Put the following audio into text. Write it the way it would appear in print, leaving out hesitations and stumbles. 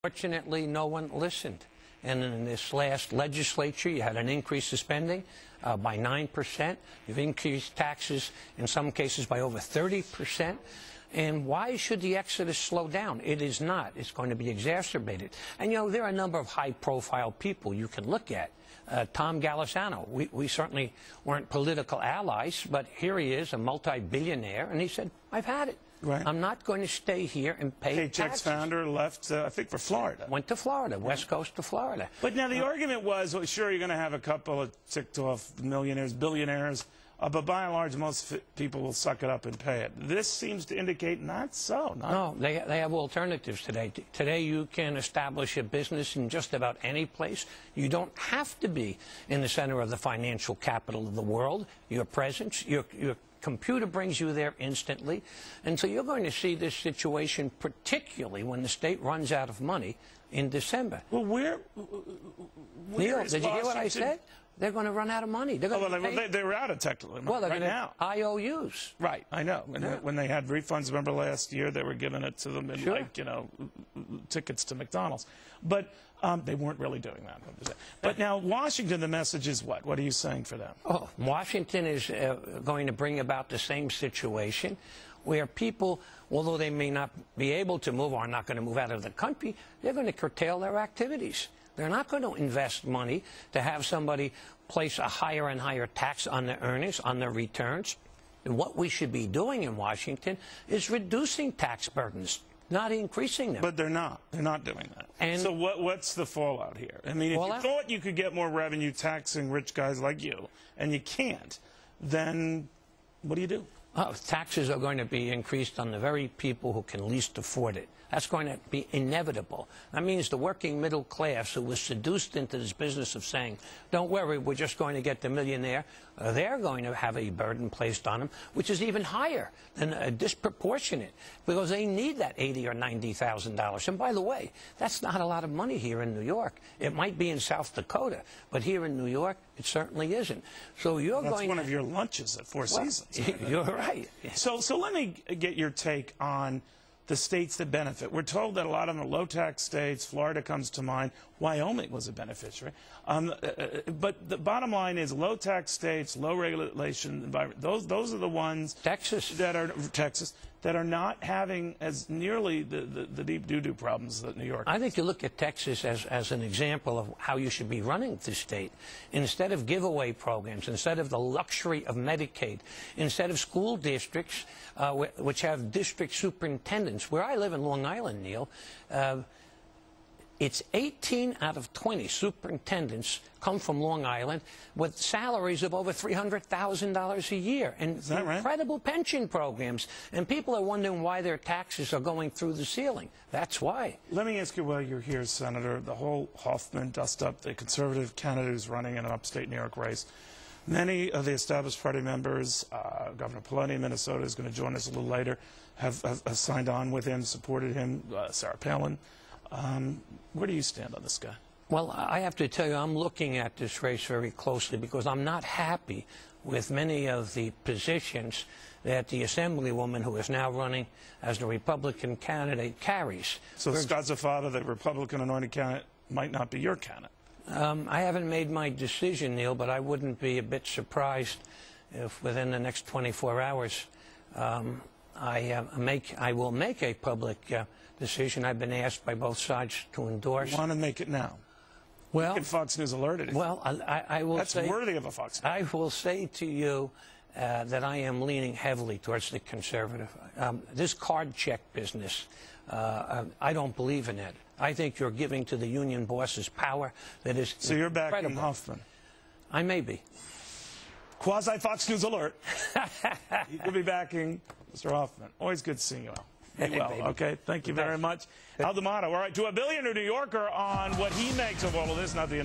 Fortunately, no one listened. And in this last legislature, you had an increase of spending by 9%. You've increased taxes, in some cases, by over 30%. And why should the exodus slow down? It is not. It's going to be exacerbated. And, you know, there are a number of high-profile people you can look at. Tom Golisano. We certainly weren't political allies, but here he is, a multi-billionaire, and he said, I've had it. Right. I'm not going to stay here and pay Paychex taxes. founder left, I think, for Florida. Went to Florida, West Coast to Florida. But now the argument was, well, sure, you're going to have a couple of ticked-off millionaires, billionaires, but by and large, most people will suck it up and pay it. This seems to indicate not so. No, they have alternatives today. Today, you can establish a business in just about any place. You don't have to be in the center of the financial capital of the world. Your presence, your computer brings you there instantly. And so you're going to see this situation, particularly when the state runs out of money in December. Well, where Neil, is did you hear what I Washington? said? They're going to run out of money. They're going they were out of technical well, they're right going now. IOUs. Right, I know. When they had refunds, remember last year, they were giving it to them in, like, you know, tickets to McDonald's. But they weren't really doing that. But now, Washington, the message is what? What are you saying for them? Oh, Washington is going to bring about the same situation where people, although they may not be able to move or are not going to move out of the country, they're going to curtail their activities. They're not going to invest money to have somebody place a higher and higher tax on their earnings, on their returns. And what we should be doing in Washington is reducing tax burdens, not increasing them. But they're not. They're not doing that. And so what's the fallout here? I mean, if you thought you could get more revenue taxing rich guys like you, and you can't, then what do you do? Taxes are going to be increased on the very people who can least afford it. That's going to be inevitable. That means the working middle class who was seduced into this business of saying, don't worry, we're just going to get the millionaire, they're going to have a burden placed on them, which is even higher than disproportionate, because they need that $80,000 or $90,000. And by the way, that's not a lot of money here in New York. It might be in South Dakota, but here in New York, it certainly isn't. So you're That's going one of your lunches at Four Seasons. You're right. So let me get your take on the states that benefit. We're told that a lot of them are low-tax states. Florida comes to mind. Wyoming was a beneficiary. But the bottom line is low-tax states, low regulation environment. Those are the ones Texas that are not having as nearly the deep doo-doo problems that New York has. I think you look at Texas as an example of how you should be running the state. Instead of giveaway programs, instead of the luxury of Medicaid, instead of school districts which have district superintendents. Where I live in Long Island, Neil, it's 18 out of 20 superintendents come from Long Island with salaries of over $300,000 a year and incredible pension programs. And people are wondering why their taxes are going through the ceiling. That's why. Let me ask you while you're here, Senator, the whole Hoffman dust-up, the conservative candidate who's running in an upstate New York race. Many of the established party members, Governor Peloni of Minnesota is going to join us a little later, have signed on with him, supported him, Sarah Palin. Where do you stand on this guy? Well, I have to tell you, I'm looking at this race very closely because I'm not happy with many of the positions that the Assemblywoman, who is now running as the Republican candidate, carries. So Scott Zafata, the Republican anointed candidate, might not be your candidate? I haven't made my decision, Neil, but I wouldn't be a bit surprised if within the next 24 hours I will make a public decision. I've been asked by both sides to endorse. You want to make it now? Well, get Fox News alerted. Well, I will That's say, worthy of a Fox News. I will say to you that I am leaning heavily towards the conservative. This card check business, I don't believe in it. I think you're giving to the union bosses power that is So you're backing incredible. Hoffman? I may be. Quasi-Fox News alert. You could be backing Mr. Hoffman. Always good seeing you, Al. Be well, okay? Thank you very much. Al D'Amato, all right, to a billionaire New Yorker on what he makes of all of this, not the